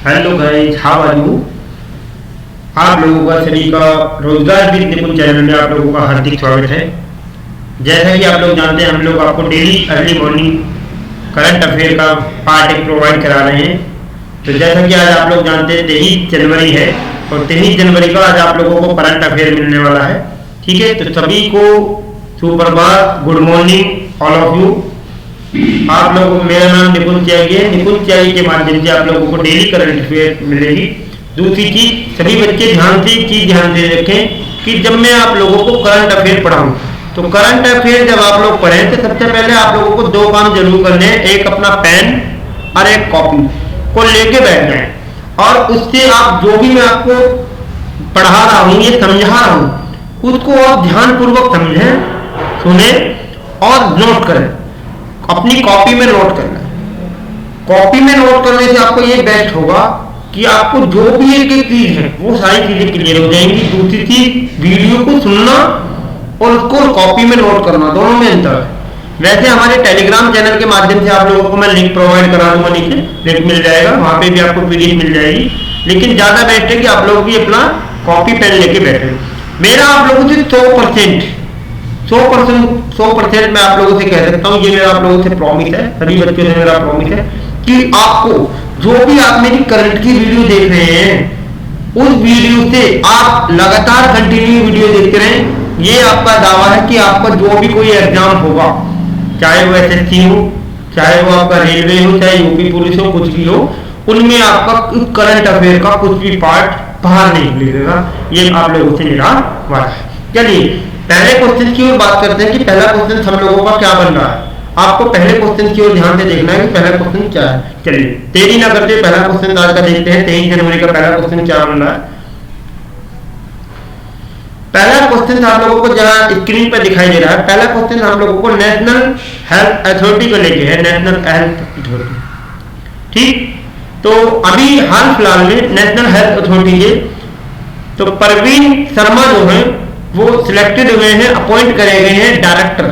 Hello guys, how are you. आप लोगों का सभी का रोजगार विद निपुण चैनल में आप लोगों का हार्दिक स्वागत है। जैसा कि आप लोग जानते हैं, हम लोग आपको daily early morning current affair का पार्ट एक प्रोवाइड करा रहे हैं। तो जैसा कि आज आप लोग जानते हैं 23 जनवरी है और 23 जनवरी का आज आप लोगों को करंट अफेयर मिलने वाला है। ठीक है, तो सभी को सुप्रभात, good morning all of you. आप लोगों को मेरा नाम निपुण त्यागी है। निपुण त्यागी के माध्यम से आप लोगों को डेली करंट अफेयर मिलेगी। दूसरी चीज, सभी बच्चे ध्यान से रखें कि जब मैं आप लोगों को करंट अफेयर पढ़ाऊं तो करंट अफेयर जब आप लोग पढ़ें तो सबसे पहले आप लोगों को दो काम जरूर करने हैं। एक अपना पेन और एक कॉपी को लेके बैठ जाएं और उससे आप जो भी मैं आपको पढ़ा रहा हूं, ये समझा रहा हूं, उसको आप ध्यानपूर्वक समझें, सुने और नोट करें। अपनी कॉपी में नोट करना। कॉपी में नोट करने से आपको ये बेस्ट होगा कि आपको जो भी एक चीज है वो सारी चीजें क्लियर हो जाएंगी। दूसरी चीज, वीडियो को सुनना और उसको कॉपी में नोट करना, दोनों में अंतर है। वैसे हमारे टेलीग्राम चैनल के माध्यम से आप लोगों को मैं लिंक प्रोवाइड करा दूंगा, नीचे लिंक मिल जाएगा, वहां पे भी आपको पीडीएफ मिल जाएगी। लेकिन ज्यादा बेस्ट है कि आप लोग भी अपना कॉपी पेन लेके बैठे। मेरा आप लोगों से 100% मैं आप लोगों से कह सकता हूँ, ये मेरा आप लोगों से प्रॉमिस है, सभी बच्चों से मेरा प्रॉमिस है कि आपको जो भी आप मेरी करंट की वीडियो देख रहे हैं उस वीडियो से आप लगातार कंटिन्यू वीडियो देखते रहें। ये आपका दावा है कि आपका जो भी कोई एग्जाम होगा, चाहे वो एसएससी हो, चाहे वो आपका रेलवे हो, चाहे यूपी पुलिस हो, कुछ भी हो, उनमें आपका करंट अफेयर का कुछ भी पार्ट बाहर नहीं निकलेगा। ये आप लोगों से मेरा वादा है। चलिए पहले क्वेश्चन की ओर बात करते हैं कि पहला क्वेश्चन हम लोगों का क्या बन रहा है। आपको पहले क्वेश्चन की ओर ध्यान से देखना है कि पहला क्वेश्चन क्या है। चलिए देरी ना करते पहला क्वेश्चन आज का देखते हैं। 23 जनवरी का पहला क्वेश्चन क्या बन रहा है। पहला क्वेश्चन आप लोगों को जहां स्क्रीन पर दिखाई दे रहा है, पहला क्वेश्चन हम लोगों को नेशनल हेल्थ अथॉरिटी को लेके है। नेशनल हेल्थ अथॉरिटी, ठीक। तो अभी हाल फिलहाल में नेशनल हेल्थ अथॉरिटी के तो परवीन शर्मा जो है वो सिलेक्टेड हुए हैं, अपॉइंट करे गए हैं डायरेक्टर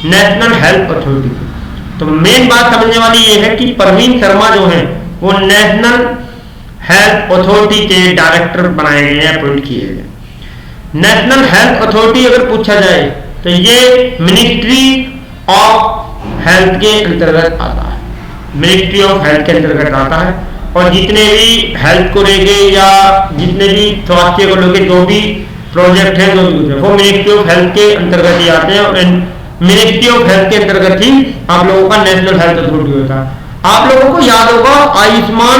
नेशनल हेल्थ अथॉरिटी। तो मेन बात समझने वाली ये है कि परवीन शर्मा जो है वो नेशनल हेल्थ अथॉरिटी के डायरेक्टर बनाए गए हैं, अपॉइंट किए गए। नेशनल हेल्थ अथॉरिटी अगर पूछा जाए तो ये मिनिस्ट्री ऑफ हेल्थ के अंतर्गत आता है। मिनिस्ट्री ऑफ हेल्थ के अंतर्गत आता है और जितने भी हेल्थ को लेके या जितने भी स्वास्थ्य को लेके जो भी प्रोजेक्ट है, जो भी कुछ है, वो मिनिस्ट्री ऑफ हेल्थ के अंतर्गत ही आते हैं और मिनिस्ट्री ऑफ हेल्थ के अंतर्गत ही आप लोगों का नेशनल हेल्थ अथॉरिटी होता है। आप लोगों को याद होगा आयुष्मान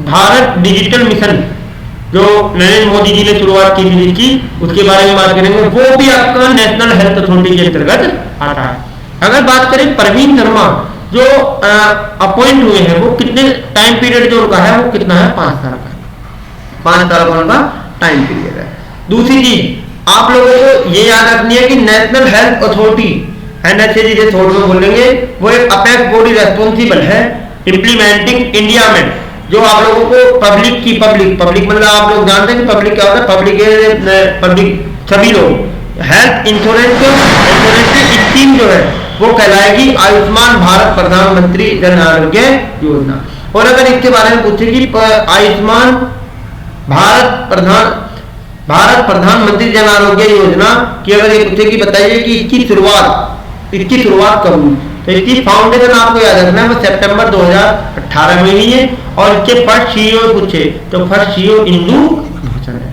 भारत डिजिटल मिशन जो नरेंद्र मोदी जी ने शुरुआत की थी इसकी, उसके बारे में बात करेंगे। वो भी आपका नेशनल हेल्थ अथॉरिटी के अंतर्गत आता है। अगर बात करें परवीन शर्मा जो अपॉइंट हुए हैं, वो कितने टाइम पीरियड जो उनका है वो कितना है, 5 साल का। 5 साल का उनका टाइम पीरियड है। दूसरी चीज आप लोगों को ये याद रखनी है कि नेशनल हेल्थ अथॉरिटी एनएचए जिसे शॉर्ट में बोलेंगे, वो एक अपेक्स बॉडी रेस्पॉन्सिबल है इंप्लीमेंटिंग इंडिया में जो आप लोगों को पब्लिक मतलब आप लोग जानते हैं कि पब्लिक क्या होता है। पब्लिक सभी लोग हेल्थ इंश्योरेंस स्कीम जो है वो कहलाएगी आयुष्मान भारत प्रधानमंत्री जन आरोग्य योजना। और अगर इसके बारे में पूछे कि आयुष्मान भारत प्रधानमंत्री जन आरोग्य योजना की अगर ये पूछे कि बताइए कि इसकी शुरुआत कब हुई, तो इसकी फाउंडेशन आपको याद रखना है वो सितंबर 2018 में हुई है। और इसके फर्स्ट सीईओ पूछे तो फर्स्ट सीईओ इंदू भूषण है।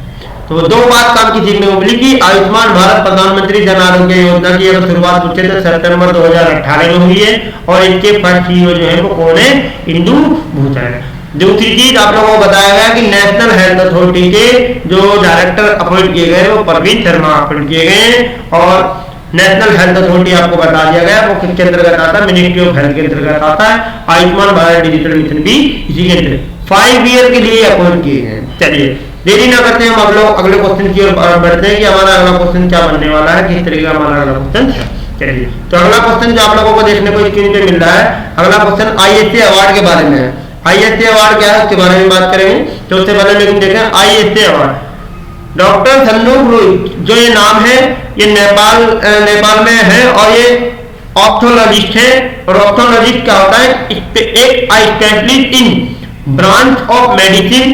तो दो बात काम की सीखने को मिली कि आयुष्मान भारत प्रधानमंत्री जन आरोग्य योजना की अगर शुरुआत पूछे तो सितंबर 2018 में हुई है और इनके फर्स्ट सीईओ जो है वो कौन है, इंदू भूषण है। दूसरी चीज आप लोगों को बताया गया कि नेशनल हेल्थ अथॉरिटी के जो डायरेक्टर अपॉइंट किए गए वो परवीन शर्मा अपॉइंट किए गए हैं। और नेशनल हेल्थ अथॉरिटी आपको बता दिया गया वो किसके अंतर्गत आता है, मिनिस्ट्री ऑफ हेल्थ के अंतर्गत आता है। आयुष्मान भारत डिजिटल मिशन भी इसी के अंतर्गत 5 ईयर के लिए अपॉइंट किए गए। चलिए देरी ना करते हैं, हम अगले क्वेश्चन की ओर बढ़ते हैं कि हमारा अगला क्वेश्चन क्या बनने वाला है, किस तरीके का हमारा अगला क्वेश्चन है। चलिए तो अगला क्वेश्चन जो आप लोगों को देखने को स्क्रीन पे मिल रहा है, अगला क्वेश्चन आईएसए अवार्ड के बारे में है। आईएसए अवार्ड क्या है उसके बारे में बात करेंगे। तो उससे पहले लेकिन देखें ISA award doctor Sannu Rohit जो ये नाम है ये नेपाल में है और ये ऑप्थोलॉजिस्ट है। और ऑप्थोलॉजिस्ट क्या होता है, एक specialist in branch of medicine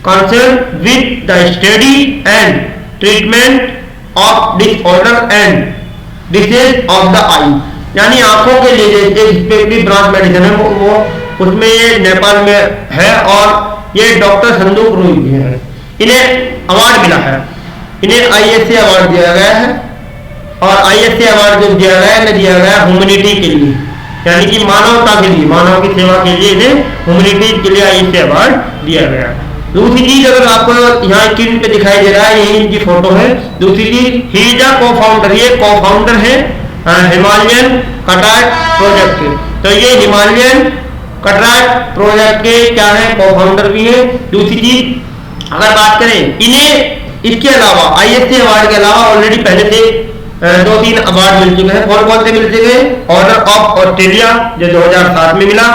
concern with the study and treatment of disorder and disease of the eye, यानी आंखों के लिए जैसे ब्रांच मेडिसिन है वो उसमें ये नेपाल में है और ये डॉक्टर संदूक रूई है, इन्हें अवार्ड मिला है, इन्हें आईएसए अवार्ड दिया गया है। और आईएसए अवार्ड जो दिया गया है दिया गया ह्यूमैनिटी के लिए, यानी कि मानवता के लिए, मानव की सेवा के लिए इन्हें ह्यूमैनिटी के लिए आईएसए अवार्ड दिया गया। दूसरी चीज अगर आपको यहाँ स्क्रीन पे दिखाई दे रहा है यही इनकी फोटो है। दूसरी चीज ही इज अ को-फाउंडर, ये को-फाउंडर है हिमालयन कैटरेक्ट प्रोजेक्ट के, तो ये हिमालयन कैटरेक्ट प्रोजेक्ट के क्या है, को-फाउंडर भी है। दूसरी चीज अगर बात करें इन्हें इसके अलावा आईएसए अवार्ड के अलावा ऑलरेडी पहले से 2-3 अवार्ड मिल चुके हैं। कौन कौन से मिल चुके हैं? ऑर्डर ऑफ ऑस्ट्रेलिया जो 2007 में मिला,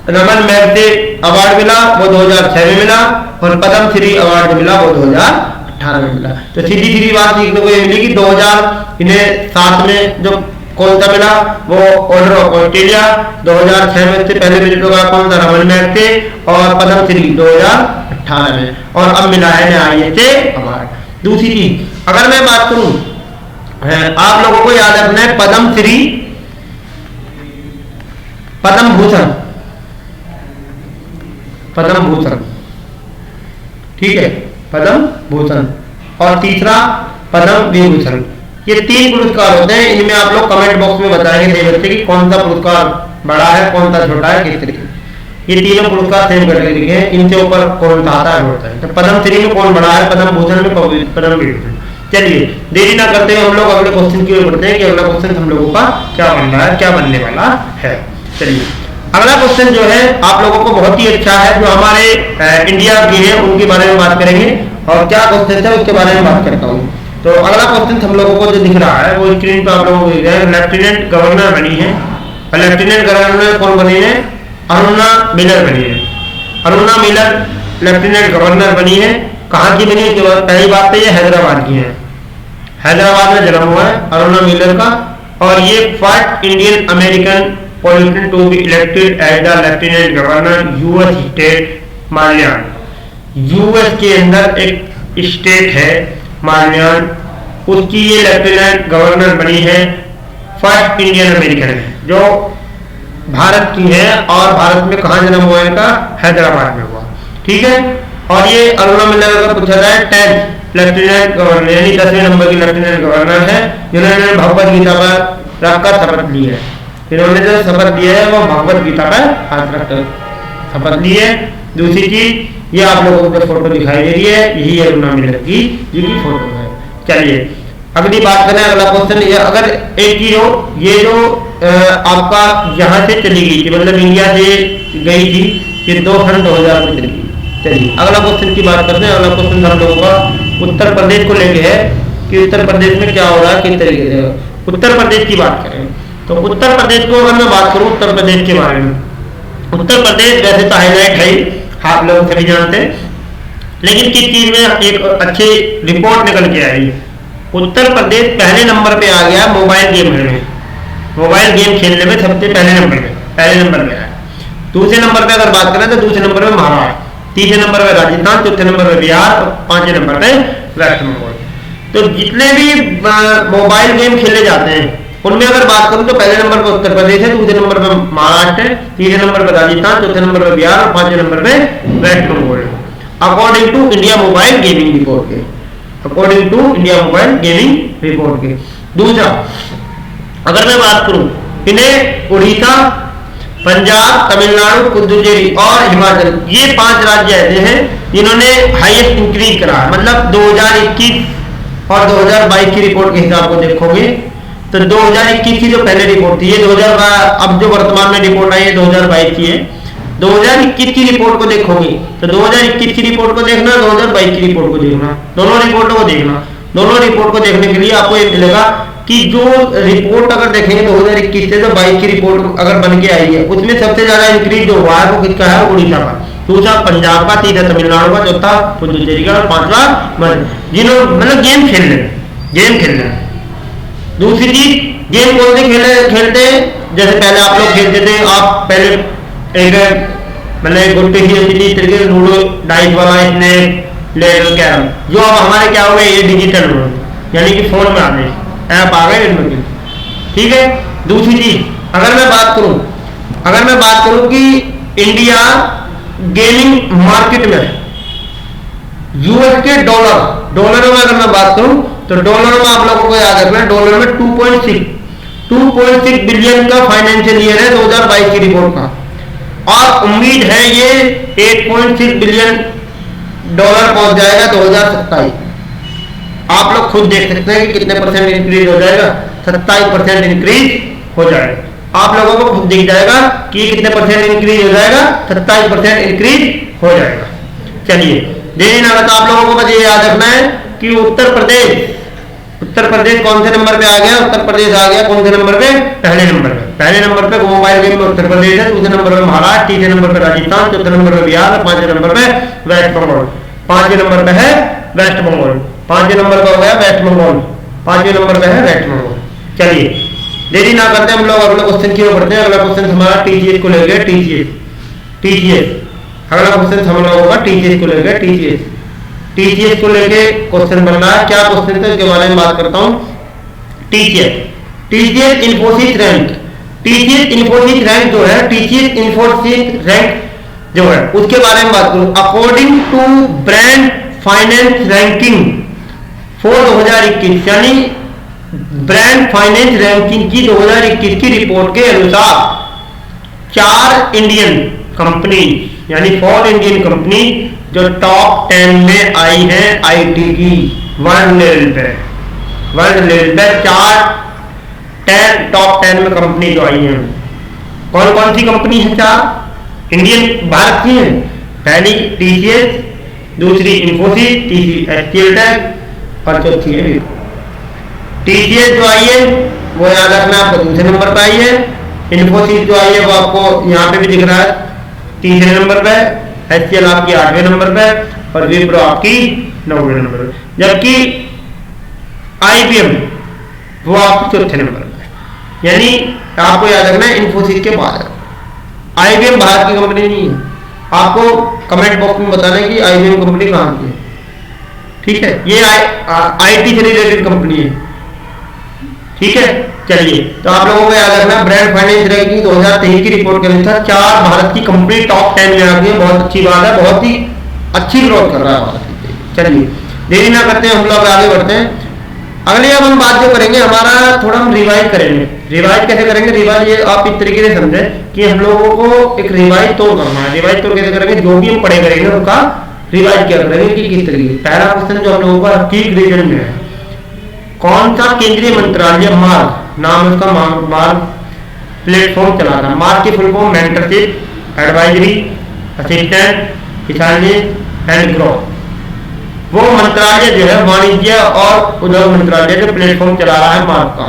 रमन मैगसे अवार्ड मिला वो 2006 में मिला, और पद्म श्री अवार्ड जो मिला वो 2018 में मिला। तो सीधी सीधी बात सीखने को ये मिली कि 2007 में जो कौन सा मिला वो ऑर्डर ऑफ ऑस्ट्रेलिया, 2006 में से पहले मिल चुका कौन सा, रमन मैगसे, और पद्म श्री 2018 में, और अब मिला है आईएसए अवार्ड। दूसरी चीज अगर मैं बात करूं, आप लोगों को याद रखना है पद्म श्री, पद्म भूषण, पद्म भूषण, ठीक है, पद्म भूषण, और तीसरा पद्म विभूषण। ये 3 पुरस्कार होते हैं। इनमें आप लोग कमेंट बॉक्स में बताएंगे देख सकते कि कौन सा पुरस्कार बड़ा है, कौन सा छोटा है, किस तरीके। ये तीनों पुरस्कार सेम कैटेगरी के हैं, इनसे ऊपर कौन सा आता है होता है। तो पद्म श्री में कौन बड़ा है, पद्म भूषण में पद्म विभूषण। चलिए देरी ना करते हुए हम लोग अगले क्वेश्चन की ओर बढ़ते हैं कि अगला क्वेश्चन हम लोगों का क्या बन रहा है, क्या बनने वाला है। चलिए अगला क्वेश्चन जो है आप लोगों को बहुत ही अच्छा है, जो हमारे इंडिया के हैं उनके बारे में बात करेंगे, और क्या क्वेश्चन है उसके बारे में बात करता हूँ। तो अगला क्वेश्चन हम लोगों को जो दिख रहा है वो स्क्रीन पर आप लोगों को दिख रहा है। लेफ्टिनेंट गवर्नर बनी है, लेफ्टिनेंट गवर्नर कौन बनी है, अरुणा मिलर बनी है। अरुणा मिलर लेफ्टिनेंट गवर्नर बनी है, कहाँ की बनी है, पहली बात तो ये हैदराबाद की है, हैदराबाद में जन्म हुआ है अरुणा मिलर का, और ये first Indian American politician to be elected as the lieutenant governor US state Maryland. US के अंदर एक स्टेट है माल्यान, उसकी ये लेफ्टिनेंट गवर्नर बनी है, फर्स्ट इंडियन अमेरिकन है जो भारत की है, और भारत में कहाँ जन्म हुआ इनका, हैदराबाद में हुआ, ठीक है। और ये अरुणा मिलर का पूछा जाए 10th लेफ्टिनेंट गवर्नर, यानी 10वें नंबर की लेफ्टिनेंट गवर्नर है, जिन्होंने भगवत गीता पर रखकर शपथ ली है। इन्होंने जो शपथ लिया है वो भगवत गीता पर हाथ रखकर शपथ ली है। दूसरी चीज ये आप लोगों को फोटो दिखाई दे रही है, यही अरुणा मिलर की जिनकी फोटो है। चलिए अगली बात करें, अगला क्वेश्चन ये, अगर एक चीज हो, ये जो आपका यहाँ से चली गई थी, मतलब इंडिया से गई थी, ये 2 सन 2000 में चली गई। चलिए अगला क्वेश्चन की बात करते हैं। अगला क्वेश्चन हम लोगों का उत्तर प्रदेश को लेके है कि उत्तर प्रदेश में क्या हो रहा है, किस तरीके से। उत्तर प्रदेश की बात करें तो उत्तर प्रदेश को अगर मैं बात करूं उत्तर प्रदेश के बारे में, उत्तर प्रदेश वैसे तो हाईलाइट है आप लोग सभी जानते हैं, लेकिन किस चीज में एक अच्छी रिपोर्ट निकल के आई, उत्तर प्रदेश पहले नंबर पे आ गया मोबाइल गेम में, मोबाइल गेम खेलने में सबसे पहले नंबर पे आया। दूसरे नंबर पे अगर बात करें तो दूसरे नंबर पे महाराष्ट्र, तीसरे नंबर पे राजस्थान, चौथे नंबर पे बिहार, और 5वें नंबर पे वेस्ट बंगाल। तो जितने भी मोबाइल गेम खेले जाते हैं उनमें अगर बात करूं तो पहले नंबर पर उत्तर प्रदेश है, दूसरे नंबर पर महाराष्ट्र है, तीसरे नंबर पर राजस्थान, चौथे नंबर पर बिहार, और 5वें नंबर पे West Bengal, according to India mobile gaming report के, according to India mobile gaming report के। दूसरा अगर मैं बात करूं, इन्हें उड़ीसा, पंजाब, तमिलनाडु, पुदुचेरी और हिमाचल, ये 5 राज्य ऐसे हैं जिन्होंने हाईएस्ट इंक्रीज करा, मतलब 2021 और 2022 की रिपोर्ट के हिसाब को देखोगे तो 2021 की जो पहले रिपोर्ट थी, ये 2000, अब जो वर्तमान में रिपोर्ट आई है 2022 की है। 2021 की रिपोर्ट को देखोगे तो 2021 की रिपोर्ट को देखना, 2022 की रिपोर्ट को देखना, दोनों रिपोर्टों को देखना। दोनों रिपोर्ट को देखने के लिए आपको ये मिलेगा कि जो रिपोर्ट अगर देखेंगे 2021 से तो 22 की रिपोर्ट अगर बन के आई है, उसमें सबसे ज्यादा इंक्रीज जो हुआ है वो किसका है, उड़ीसा का, दूसरा पंजाब का, तीसरा तमिलनाडु का, चौथा पुदुचेरी का, और 5वां जिन्होंने मतलब गेम खेल रहे। दूसरी चीज, गेम कौन से खेलते हैं, जैसे पहले आप लोग खेलते थे, आप पहले एक मतलब गुट्टे ही इस तरीके से लूडो डाइस वाला इसने ले कैरम, जो अब हमारे क्या हो गए ये डिजिटल हो गए, यानी कि फोन में आ गए, ऐप आ गए इनमें। ठीक है। दूसरी चीज अगर मैं बात करूं कि इंडिया गेमिंग मार्केट में यूएस के डॉलरों में अगर मैं बात करूं तो डॉलरों में आप लोगों को याद रखना है, डॉलर में 2.6 बिलियन का फाइनेंशियल ईयर है 2022 की रिपोर्ट का, और उम्मीद है ये 8.6 बिलियन डॉलर पहुंच जाएगा 2027। आप लोग खुद देख सकते हैं कि कितने परसेंट इंक्रीज हो जाएगा, 27% इंक्रीज हो जाएगा। आप लोगों को खुद दिख जाएगा कि कितने परसेंट इंक्रीज हो जाएगा, 27% इंक्रीज हो जाएगा। चलिए देरी ना करता, आप लोगों को बस ये याद रखना है कि उत्तर प्रदेश कौन से नंबर पे आ गया, उत्तर प्रदेश आ गया कौन से नंबर पे, पहले नंबर पे मोबाइल गेम में उत्तर प्रदेश है, दूसरे नंबर पे महाराष्ट्र, तीसरे नंबर पे राजस्थान, चौथे नंबर पे बिहार, पांचवें नंबर पे वेस्ट बंगाल, पांचवें नंबर पे है वेस्ट बंगाल, पांचवें नंबर पे हो गया वेस्ट बंगाल, पांचवें नंबर पे है वेस्ट बंगाल। चलिए देरी ना करते हम लोग अगला क्वेश्चन की ओर बढ़ते हैं। अगला क्वेश्चन हमारा टीसीएस को लेकर, टीसीएस अगला क्वेश्चन हम लोगों का टीसीएस को लेकर, टीसीएस को लेके क्वेश्चन बन रहा है। क्या क्वेश्चन है इसके बारे में बात करता हूं। TCS Infosys rank, TCS Infosys rank जो है, टीसीएस इन्फोसिस रैंक जो है उसके बारे में बात करूं। According to brand finance ranking for 2021, यानी ब्रांड फाइनेंस रैंकिंग की 2021 की रिपोर्ट के अनुसार 4 इंडियन कंपनी यानी 4 इंडियन कंपनी जो टॉप 10 में आई है आईटी की वर्ल्ड लेवल पे, टॉप 10 में कंपनी जो आई है, कौन कौन सी कंपनी है? 4 इंडियन भारत की है। पहली टीसीएस, दूसरी इंफोसिस, तीसरी एचसीएल और चौथी है विप्रो। टीसीएस जो आई है वो याद रखना आपको दूसरे नंबर पर आई है, इंफोसिस जो आई है वो आपको यहाँ पे भी दिख रहा है तीसरे नंबर पे, एचसीएल आपकी 8वें नंबर पे और विप्रो आपकी 9वें नंबर पे, जबकि आईबीएम वो आपकी चौथे नंबर पे। यानी आपको याद रखना है इंफोसिस के बाद आईबीएम भारत की कंपनी नहीं है। आपको कमेंट बॉक्स में बताना है कि आईबीएम कंपनी कहां की है। ठीक है, ये आईटी से रिलेटेड कंपनी है। ठीक है, चलिए तो आप लोगों को याद रखना ब्रांड फाइनेंस रैंकिंग 2023 की रिपोर्ट के अनुसार 4 भारत की कंपनी टॉप 10 में आ गई है। बहुत अच्छी बात है, बहुत ही अच्छी ग्रोथ कर रहा है भारत। चलिए देरी ना करते हैं, हम लोग आगे बढ़ते हैं। अगले अब हम बात जो करेंगे हमारा थोड़ा हम रिवाइज करेंगे। रिवाइज कैसे करेंगे? रिवाइज ये आप इस तरीके से समझे कि हम लोगों को एक रिवाइज तोड़ करना है। रिवाइज तोड़ कैसे करेंगे? जो भी हम पढ़े करेंगे उनका रिवाइज क्या करेंगे कि किस तरीके। पहला क्वेश्चन जो हम लोगों का ठीक रीजन में है, कौन सा केंद्रीय मंत्रालय मार्ग नाम उसका मार्ग प्लेटफॉर्म चला था? मार्ग की full form mentorship, advisory, assistant, किसानिस्ट एंड ग्रोथ। वो मंत्रालय जो है वाणिज्य और उद्योग मंत्रालय जो प्लेटफॉर्म चला रहा है मार्ग का।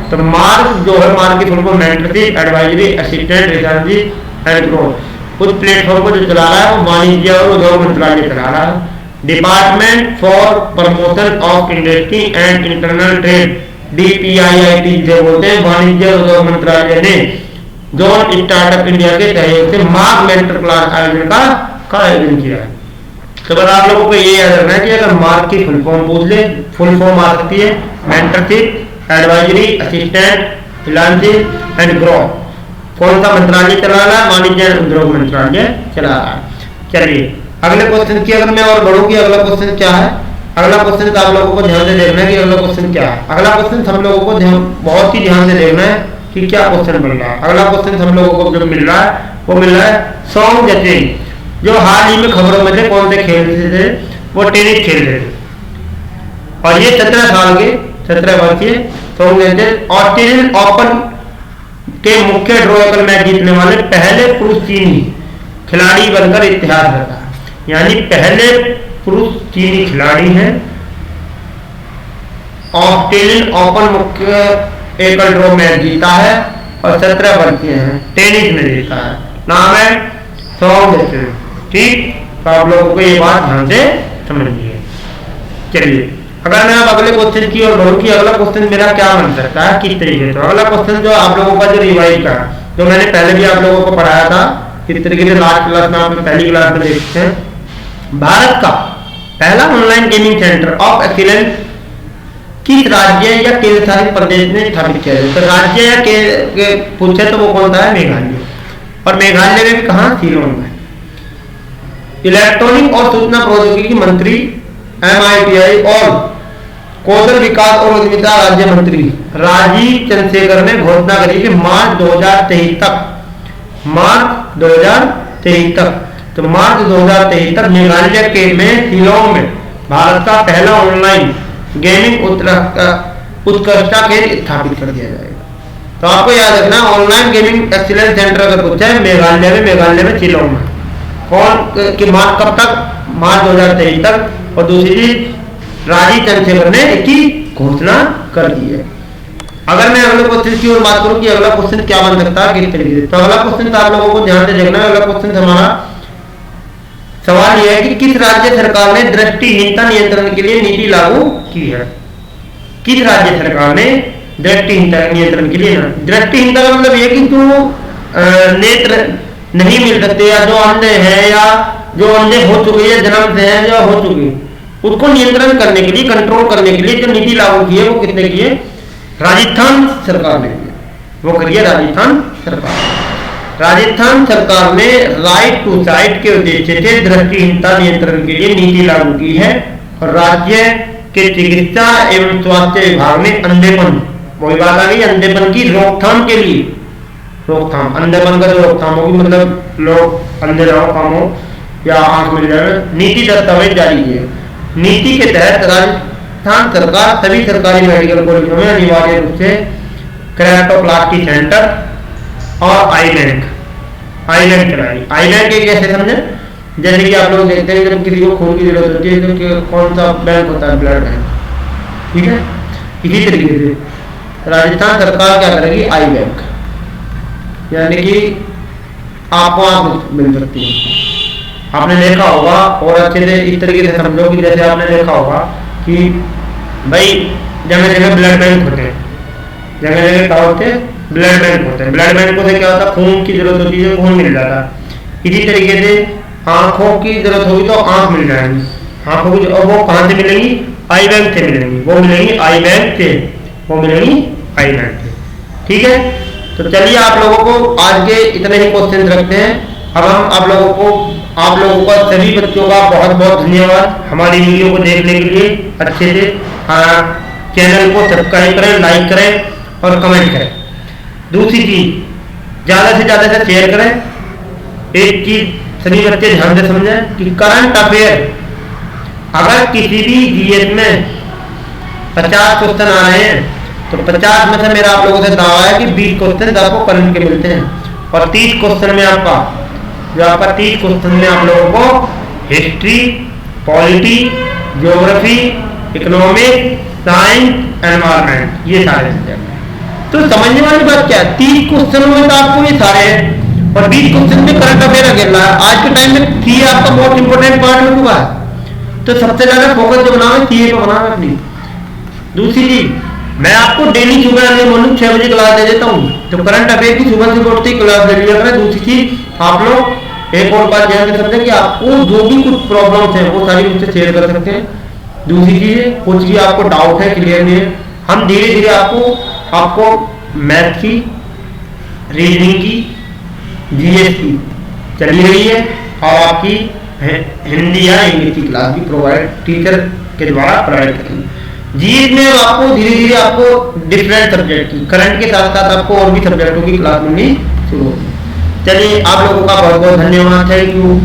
तो मार्ग जो है मार्ग की full form mentorship, advisory, assistant, किसानिस्ट एंड ग्रोथ। उस प्लेटफॉर्म को जो चला रहा है वो वाणिज्य और उद्योग मंत्रालय चला रहा है। Department for promotion of industry and internal trade, DPIIT जो बोलते हैं, वाणिज्य और उद्योग मंत्रालय ने जॉन स्टार्टअप इंडिया के सहयोग से मार्ग मेंटर क्लास आयोजन का आयोजन किया है। तो बस आप लोगों को ये याद रखना है कि अगर मार्ग की फुल फॉर्म पूछ ले, फुल फॉर्म आ सकती है मेंटरशिप, एडवाइजरी, असिस्टेंट, फिलांसिस एंड ग्रोथ। कौन सा मंत्रालय चला रहा है? वाणिज्य और उद्योग मंत्रालय चला रहा है। चलिए अगले क्वेश्चन की अगर मैं और बढ़ूंगी, अगला क्वेश्चन क्या है? अगला क्वेश्चन आप लोगों को ध्यान से देखना है कि अगला क्वेश्चन क्या है। अगला क्वेश्चन हम लोगों को बहुत ही ध्यान से देखना है कि क्या क्वेश्चन बन रहा है। अगला क्वेश्चन हम लोगों को जो मिल रहा है वो मिल रहा है सॉन्ग जचे, जो हाल ही में खबरों में थे, कौन से खेलते थे? वो टेनिस खेल रहे थे और ये 17 साल के 17 वर्षीय सॉन्ग जचे ऑस्ट्रेलियन ओपन के मुख्य ड्रॉ एकल मैच जीतने वाले पहले पुरुष चीनी खिलाड़ी बनकर इतिहास रखा। यानी पहले पुरुष चीनी खिलाड़ी हैं, ऑस्ट्रेलियन ओपन मुख्य एकल ड्रॉ मैच जीता है और 17 वर्षीय हैं, टेनिस में जीता है। नाम है सॉन्ग जचे। ठीक, तो आप लोगों को ये बात ध्यान से समझिए। चलिए अगर मैं अब अगले क्वेश्चन की ओर बढ़ूं कि अगला क्वेश्चन मेरा क्या बन सकता है, किस तरीके से। तो अगला क्वेश्चन जो आप लोगों का जो रिवाइज का, जो मैंने पहले भी आप लोगों को पढ़ाया था इस तरीके से लास्ट क्लास में आप पहली क्लास में देखते हैं। भारत का पहला online gaming centre of excellence किस राज्य या केंद्र शासित प्रदेश में स्थापित किया जाए? तो राज्य या के पूछे तो वो कौन सा है? मेघालय। और मेघालय में भी कहाँ? शिलोंग में। इलेक्ट्रॉनिक और सूचना प्रौद्योगिकी मंत्री MITI और कौशल विकास और उद्यमिता राज्य मंत्री राजीव चंद्रशेखर ने घोषणा करी कि मार्च 2023 तक तो मार्च 2023 तक मेघालय के में शिलोंग में भारत का पहला ऑनलाइन गेमिंग उत्कृष्टता केंद्र स्थापित कर दिया जाएगा। तो आपको याद रखना, ऑनलाइन गेमिंग एक्सीलेंस सेंटर अगर कुछ है मेघालय में शिलोंग में। कौन कि मार्च कब तक? मार्च 2023 तक। और दूसरी चीज राजीव चंद्रशेखर ने इसकी घोषणा कर दी है। अगर मैं अगले क्वेश्चन की ओर बात करूं कि अगला क्वेश्चन क्या बन सकता है किस तरीके से, तो अगला क्वेश्चन आप लोगों को ध्यान से देखना है। अगला क्वेश्चन हमारा सवाल यह है कि किस राज्य सरकार ने दृष्टिहीनता नियंत्रण के लिए नीति लागू की है? किस राज्य सरकार ने दृष्टिहीनता नियंत्रण के लिए? दृष्टिहीनता का मतलब यह कि जो नेत्र नहीं मिल सकते या जो अंधे हैं या जो अंधे हो चुके या जन्म से हैं या हो चुके, उसको नियंत्रण करने के लिए, कंट्रोल करने के लिए जो नीति लागू की है वो किसने की है? राजस्थान सरकार ने की। वो करिए राजस्थान सरकार। राजस्थान सरकार ने राइट टू साइट के उद्देश्य से दृष्टिहीनता नियंत्रण के लिए नीति लागू की है। और राज्य के चिकित्सा एवं स्वास्थ्य विभाग ने अंधेपन, वही बात आ गई, अंधेपन की रोकथाम के लिए, रोकथाम अंधेपन का जो रोकथाम होगी, मतलब लोग अंधे ना हो, काम हो या आंख मिल जाए, नीति दस्तावेज जारी किए। नीति के तहत राजस्थान सरकार सभी सरकारी मेडिकल कॉलेजों में अनिवार्य रूप से केराटोप्लास्टी सेंटर और आई बैंक चलाई। आई बैंक एक ऐसे समझे जैसे कि आप लोग देखते हैं जब किसी को खून की जरूरत होती है तो कौन सा बैंक होता है? ब्लड बैंक, ठीक है। इसी तरीके से राजस्थान सरकार क्या करेगी? आई बैंक, यानी कि आपको आंख मिल सकती है। आपने देखा होगा, और अच्छे से इस तरीके से समझो कि जैसे आपने देखा होगा कि भाई जगह जगह ब्लड बैंक होते हैं, जगह जगह क्या होते हैं? ब्लड बैंक होते हैं। ब्लड बैंकों से क्या होता है? खून की जरूरत होती है, खून मिल जाता है। इसी तरीके से आंखों की जरूरत होगी तो आंख मिल जाएगी, आंखों की, और वो कहां से मिलेंगी? आई बैंक से मिलेंगी। वो मिलेंगी आई बैंक से, वो मिलेंगी आई बैंक से, ठीक है। तो चलिए आप लोगों को आज के इतने ही क्वेश्चन रखते हैं। अब हम आप लोगों का सभी बच्चों का बहुत बहुत धन्यवाद हमारी वीडियो को देखने के लिए। अच्छे से चैनल को सब्सक्राइब करें, लाइक करें और कमेंट करें। दूसरी चीज, ज्यादा से ज्यादा से शेयर करें। एक चीज सभी बच्चे ध्यान से समझें कि करंट अफेयर अगर किसी भी जीएस में 50 क्वेश्चन आ रहे हैं तो 50 में से मेरा आप लोगों से दावा है कि 20 क्वेश्चन आपको करंट के मिलते हैं। और 30 क्वेश्चन में आपका 30 क्वेश्चन में आप लोगों को history, polity, geography, economics, science, environment, ये सारे सब्जेक्ट। तो समझने वाली बात क्या है? 30 क्वेश्चनों में तो आपको ये सारे हैं और 20 क्वेश्चन में करंट अफेयर अकेला है। आज के टाइम में सीए आपका बहुत इंपॉर्टेंट पार्ट हो चुका है, तो सबसे ज्यादा फोकस जो बनाओ सीए को बनाओ अपनी। दूसरी चीज, मैं आपको डेली सुबह मॉर्निंग 6 बजे क्लास दे देता हूँ, तो करंट अफेयर की सुबह से उठते ही क्लास ले लिया करें। दूसरी चीज, आप लोग एक और बात ध्यान रख सकते हैं कि आपको जो भी कुछ प्रॉब्लम्स हैं वो सारी मुझसे शेयर कर सकते हैं। दूसरी चीज, कुछ भी आपको डाउट है, क्लियर नहीं है, हम धीरे धीरे आपको मैथ की, रीजनिंग की, जीएस की चली रही है और आपकी हिंदी या इंग्लिश की क्लास भी प्रोवाइड टीचर के द्वारा प्रोवाइड करेंगे। जीएस में आपको धीरे धीरे आपको डिफरेंट सब्जेक्ट की, करंट के साथ साथ आपको और भी सब्जेक्टों की क्लास मिलनी शुरू होगी। चलिए आप लोगों का बहुत बहुत धन्यवाद, थैंक यू।